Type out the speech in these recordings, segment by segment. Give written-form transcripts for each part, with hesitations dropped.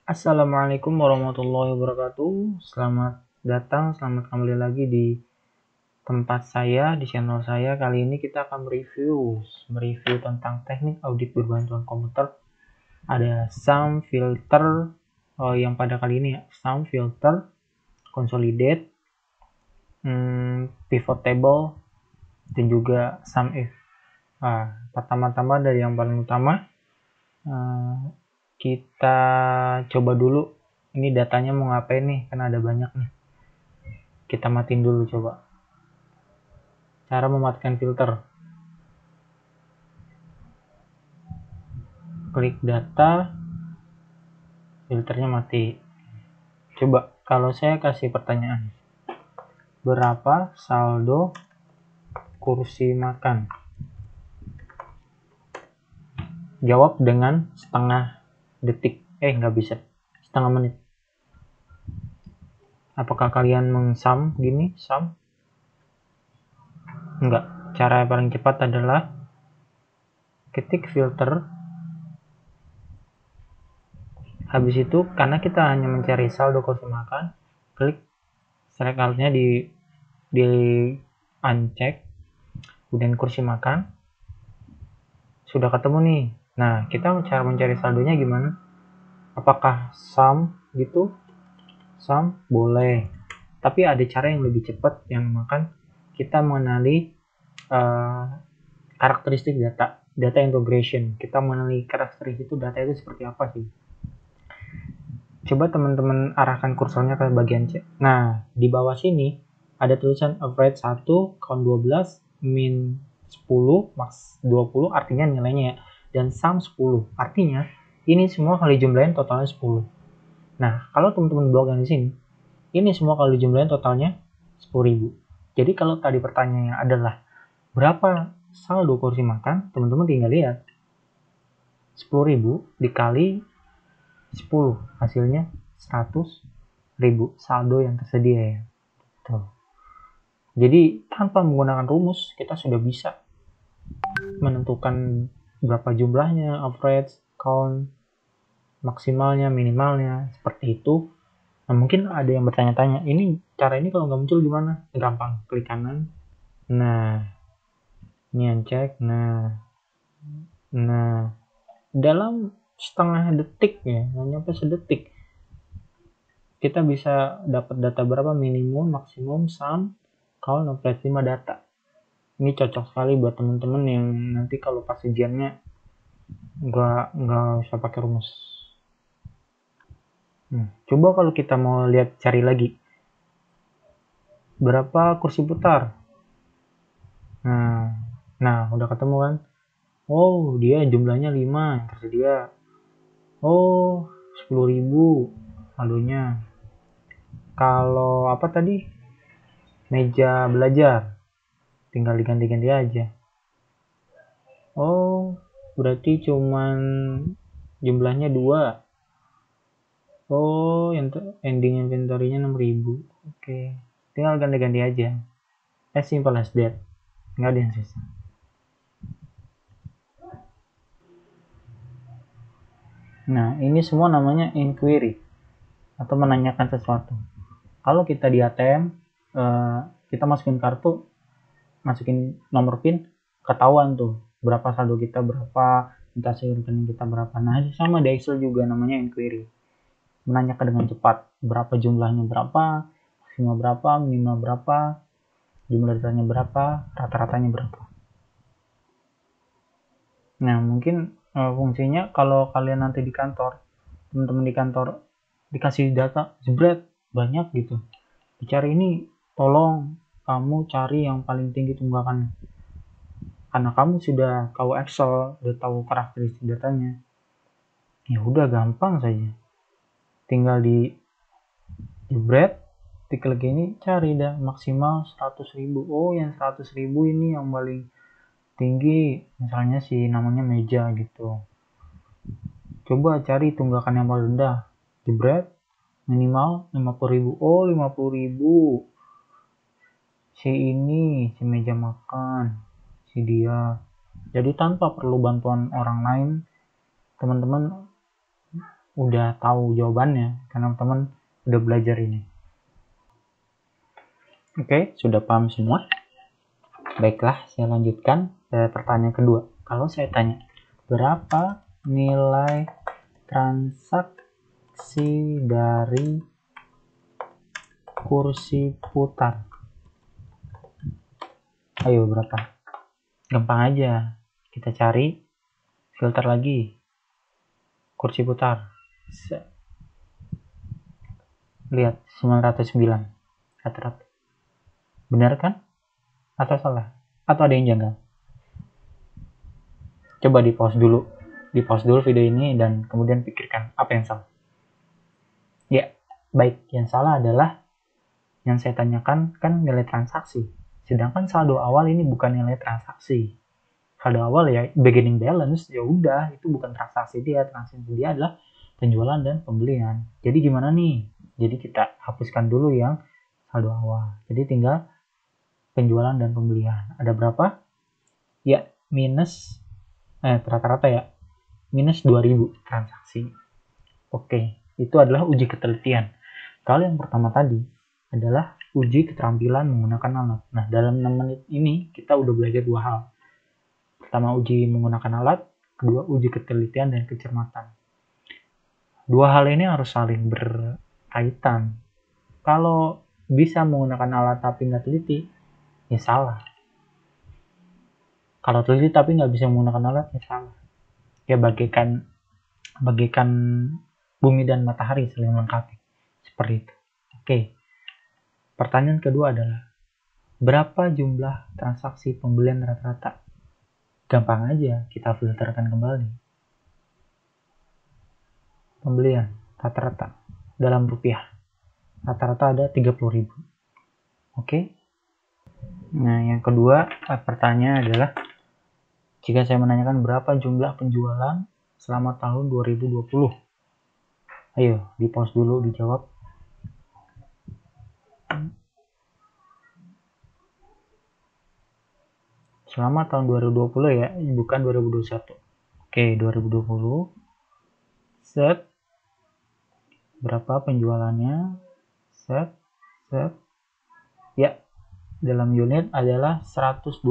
Assalamualaikum warahmatullahi wabarakatuh. Selamat datang, selamat kembali lagi di tempat saya, di channel saya. Kali ini kita akan mereview tentang teknik audit berbantuan komputer. Ada sum filter, yang pada kali ini ya, sum filter, consolidate, pivot table, dan juga sum if. Pertama-tama dari yang paling utama, kita coba dulu ini datanya mau ngapain nih, karena ada banyak nih. Kita matiin dulu coba. Cara mematikan filter. Klik data, filternya mati. Coba kalau saya kasih pertanyaan. Berapa saldo kursi makan? Jawab dengan setengah detik. Nggak bisa. Setengah menit. Apakah kalian mengsum gini? Sum? Enggak. Cara yang paling cepat adalah ketik filter. Habis itu, karena kita hanya mencari saldo kursi makan, klik select all-nya di uncheck, kemudian kursi makan. Sudah ketemu nih. Nah, kita cara mencari saldonya gimana? Apakah sum gitu? Sum boleh. Tapi ada cara yang lebih cepat, yang makan kita mengenali karakteristik data integration. Kita mengenali karakteristik itu, data itu seperti apa sih. Coba teman-teman arahkan kursornya ke bagian C. Nah, di bawah sini ada tulisan average 1, count 12, min 10, max 20, artinya nilainya ya. Dan sum 10, artinya ini semua kali jumlahin totalnya 10. Nah, kalau teman-teman blokkan di sini, ini semua kali jumlahin totalnya 10.000. Jadi kalau tadi pertanyaannya adalah berapa saldo kursi makan, teman-teman tinggal lihat 10.000 dikali 10, hasilnya 100.000 saldo yang tersedia ya. Tuh. Jadi tanpa menggunakan rumus kita sudah bisa menentukan berapa jumlahnya, average, count, maksimalnya, minimalnya, seperti itu. Nah, mungkin ada yang bertanya-tanya, ini cara ini kalau nggak muncul gimana? Gampang, klik kanan. Nah, ini uncek. Nah, dalam setengah detik ya, nggak nyampe sedetik, kita bisa dapat data berapa, minimum, maksimum, sum, count, average, 5 data. Ini cocok sekali buat teman-teman yang nanti kalau pas ujiannya nggak usah pakai rumus. Coba kalau kita mau lihat, cari lagi berapa kursi putar. Nah, udah ketemu kan? Oh, dia jumlahnya 5 yang tersedia. Oh, 10.000 saldonya. Kalau apa tadi? Meja belajar. Tinggal diganti-ganti aja. Oh, berarti cuman jumlahnya 2. Oh, yang ending inventory-nya 6.000. Oke. Tinggal ganti-ganti aja. As simple as that. Nggak ada yang susah. Nah, ini semua namanya inquiry atau menanyakan sesuatu. Kalau kita di ATM, kita masukin kartu, masukin nomor PIN, ketahuan tuh berapa saldo kita, berapa investasi rekening kita berapa. Nah, sama di Excel juga namanya inquiry. Menanyakan dengan cepat, berapa jumlahnya, berapa, maksimal berapa, minimal berapa, jumlah datanya berapa, rata-ratanya berapa. Nah, mungkin fungsinya kalau kalian nanti di kantor, teman-teman di kantor dikasih data jebret banyak gitu, dicari ini, tolong kamu cari yang paling tinggi tunggakannya. Karena kamu sudah tahu Excel, udah tahu karakteristik datanya, ya udah gampang saja. Tinggal di jebret, diklik ini, cari dah maksimal 100.000. Oh, yang 100.000 ini yang paling tinggi, misalnya si namanya meja gitu. Coba cari tunggakan yang paling rendah, jebret, minimal 50.000. Oh, 50.000. Si ini, si meja makan, si dia. Jadi tanpa perlu bantuan orang lain, teman-teman udah tahu jawabannya karena teman udah belajar ini. Oke, sudah paham semua? Baiklah, saya lanjutkan pertanyaan kedua. Kalau saya tanya, berapa nilai transaksi dari kursi putar? Ayo, berapa? Gampang aja. Kita cari, filter lagi. Kursi putar. Lihat, 909. Rata-rata. Benar kan? Atau salah? Atau ada yang janggal? Coba di pause dulu. Di pause dulu video ini dan kemudian pikirkan apa yang salah. Ya, baik. Yang salah adalah yang saya tanyakan kan nilai transaksi. Sedangkan saldo awal ini bukan nilai transaksi. Saldo awal ya beginning balance, ya udah itu bukan transaksi dia. Transaksi dia adalah penjualan dan pembelian. Jadi gimana nih? Jadi kita hapuskan dulu yang saldo awal. Jadi tinggal penjualan dan pembelian. Ada berapa? Ya, minus rata-rata ya. Minus 2000 transaksi. Oke, itu adalah uji ketelitian. Kalau yang pertama tadi adalah uji keterampilan menggunakan alat. Nah, dalam 6 menit ini kita udah belajar dua hal. Pertama, uji menggunakan alat. Kedua, uji ketelitian dan kecermatan. Dua hal ini harus saling berkaitan. Kalau bisa menggunakan alat tapi nggak teliti, ya salah. Kalau teliti tapi nggak bisa menggunakan alat, ya salah. Ya bagaikan bumi dan matahari saling melengkapi. Seperti itu. Oke. Pertanyaan kedua adalah, berapa jumlah transaksi pembelian rata-rata? Gampang aja, kita filterkan kembali. Pembelian rata-rata dalam rupiah. Rata-rata ada 30.000. Oke. Nah, yang kedua pertanyaan adalah, jika saya menanyakan berapa jumlah penjualan selama tahun 2020? Ayo, di pause dulu, dijawab. Selama tahun 2020 ya, bukan 2021. Oke, 2020. Set. Berapa penjualannya? Set. Ya, dalam unit adalah 122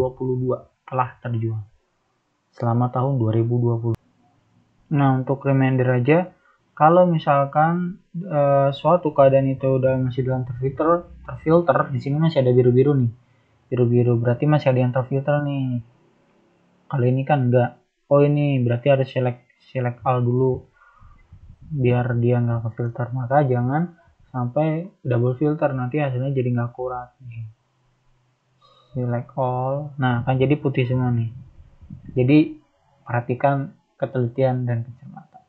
telah terjual selama tahun 2020. Nah, untuk reminder aja, kalau misalkan suatu keadaan itu udah masih dalam terfilter, di sini masih ada biru-biru nih. Biru-biru berarti masih ada yang terfilter nih. Kali ini kan enggak. Oh, ini berarti harus select all dulu biar dia nggak ke filter. Maka jangan sampai double filter, nanti hasilnya jadi nggak akurat nih. Select all. Nah, akan jadi putih semua nih. Jadi perhatikan ketelitian dan kecermatan.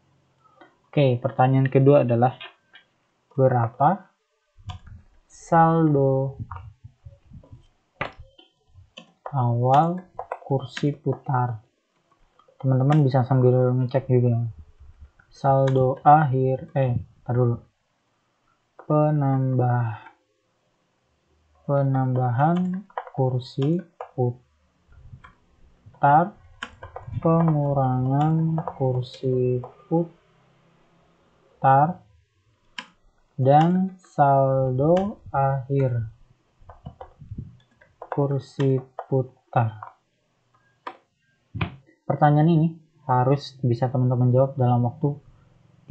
Oke, pertanyaan kedua adalah, berapa saldo awal kursi putar? Teman-teman bisa sambil ngecek juga. Saldo akhir penambahan kursi putar, pengurangan kursi putar, dan saldo akhir kursi putar. Pertanyaan ini harus bisa teman-teman jawab dalam waktu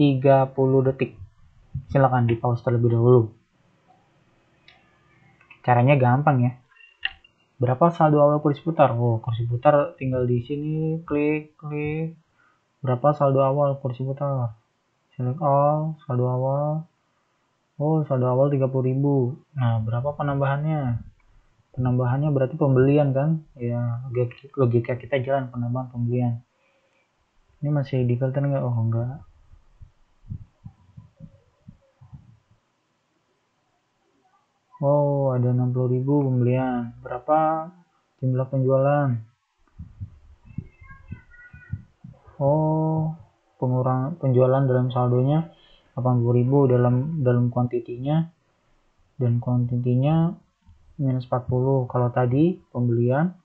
30 detik. Silakan di pause terlebih dahulu. Caranya gampang ya. Berapa saldo awal kursi putar? Oh, kursi putar tinggal di sini, klik. Berapa saldo awal kursi putar? Select all, saldo awal. Oh, saldo awal 30.000. Nah, berapa penambahannya? Penambahannya berarti pembelian kan? Ya, logika kita jalan, penambahan pembelian. Ini masih di filter nggak? Oh, enggak. Oh, ada 60.000 pembelian. Berapa jumlah penjualan? Oh, penjualan dalam saldonya 80.000 dalam kuantitinya, dan kuantitinya minus 40. Kalau tadi pembelian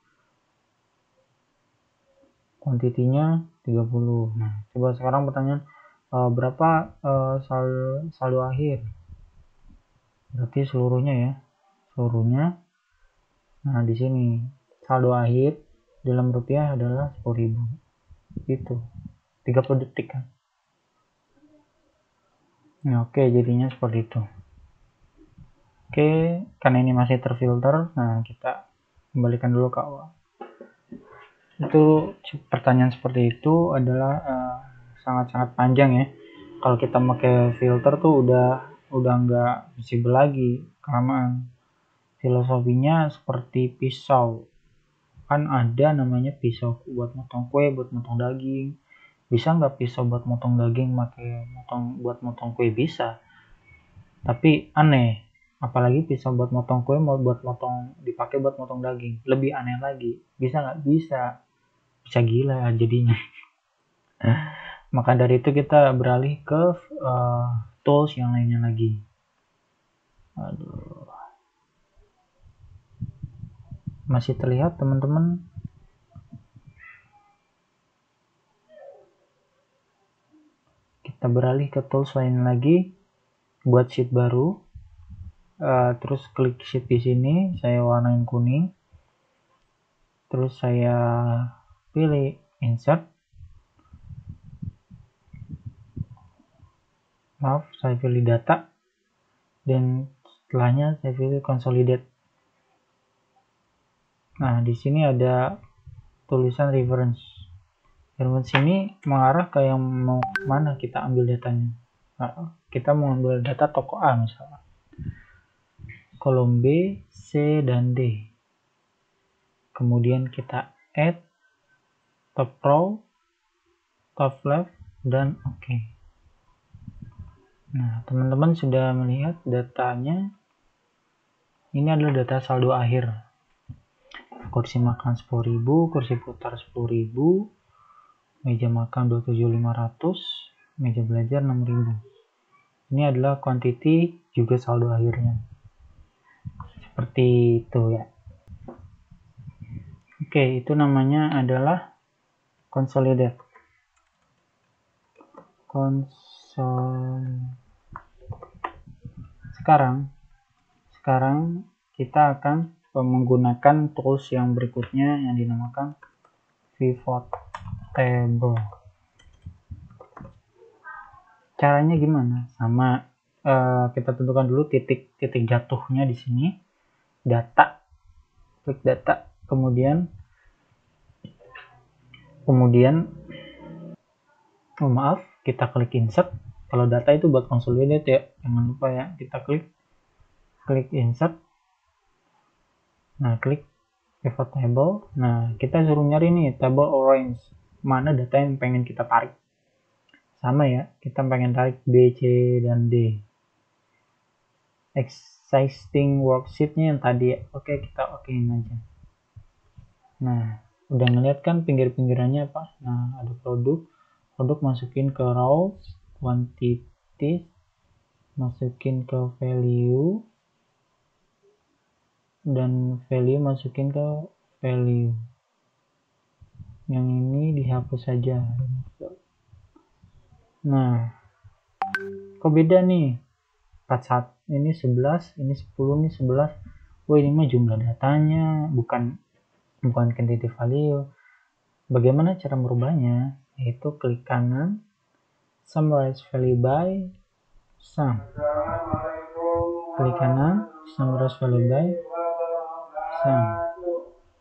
kuantitinya 30. Nah, coba sekarang pertanyaan, berapa saldo akhir, berarti seluruhnya ya, seluruhnya. Nah di sini saldo akhir dalam rupiah adalah 10.000 itu 30 detik kan. Nah, oke, jadinya seperti itu. Oke, karena ini masih terfilter, nah kita kembalikan dulu ke awal. Itu pertanyaan seperti itu adalah sangat-sangat panjang ya. Kalau kita pakai filter tuh udah nggak visible lagi, kelamaan. Filosofinya seperti pisau, kan ada namanya pisau buat motong kue, buat motong daging. Bisa nggak pisau buat motong daging buat motong kue? Bisa, tapi aneh. Apalagi pisau buat motong kue dipakai buat motong daging, lebih aneh lagi. Bisa nggak? Bisa gila jadinya. Maka dari itu kita beralih ke tools yang lainnya lagi. Aduh, masih terlihat teman-teman? Kita beralih ke tools lain lagi, buat sheet baru. Terus klik sheet di sini, saya warnain kuning. Terus saya pilih insert. Saya pilih data, dan setelahnya saya pilih consolidate. Nah, di sini ada tulisan reference. Reference ini mengarah ke yang mau mana kita ambil datanya. Nah, kita mau ambil data toko A misalnya. Kolom B, C, dan D. Kemudian kita add top row, top left, dan OK. Nah, teman-teman sudah melihat datanya. Ini adalah data saldo akhir. Kursi makan 10.000, kursi putar 10.000, meja makan 27.500, meja belajar 6.000. Ini adalah quantity juga saldo akhirnya. Seperti itu ya. Oke, itu namanya adalah consolidate. Sekarang kita akan menggunakan tools yang berikutnya yang dinamakan pivot table. Caranya gimana? Sama, kita tentukan dulu titik jatuhnya di sini, data, klik data, kemudian kita klik insert. Kalau data itu buat consolidate ya, jangan lupa ya, kita klik insert. Nah, klik pivot table. Nah, kita suruh nyari nih table orange, mana data yang pengen kita tarik. Sama ya, kita pengen tarik B, C, dan D. Existing worksheet-nya yang tadi ya. Oke, kita okein aja. Nah, udah ngeliat kan pinggir-pinggirannya apa? Nah, ada produk masukin ke rows, quantity masukin ke value, dan value masukin ke value. Yang ini dihapus saja. Nah, kok beda nih? 41 ini 11, ini 10, ini 11. Wah, ini mah jumlah datanya, bukan quantitative value. Bagaimana cara merubahnya? Yaitu klik kanan, summarize value by sum. Klik kanan, summarize value by sum.